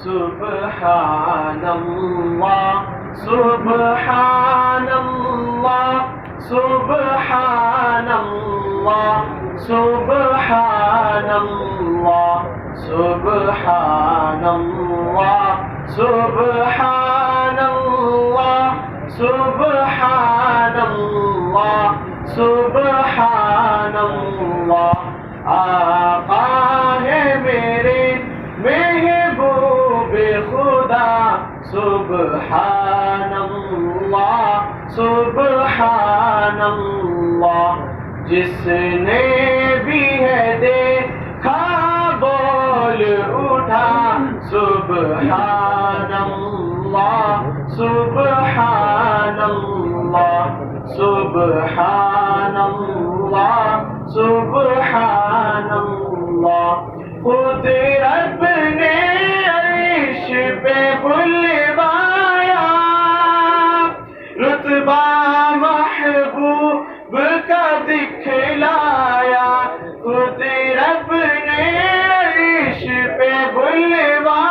Subhanallah, Subhanallah, Subhanallah, Subhanallah, Subhanallah, Subhanallah, Subhanallah, Subhanallah. आका है मेरे महबूब खुदा, सुबहानल्लाह, सुबहानल्लाह। जिसने भी है देखा बोल उठा, सुबहानल्लाह, सुबहानल्लाह, सुबहानल्लाह, सुबहानल्लाह। खुद रब ने अर्श पे बुलवाया, रुतबा महबूब का दिखलाया। खुद रब ने अर्श पे बुलवाया,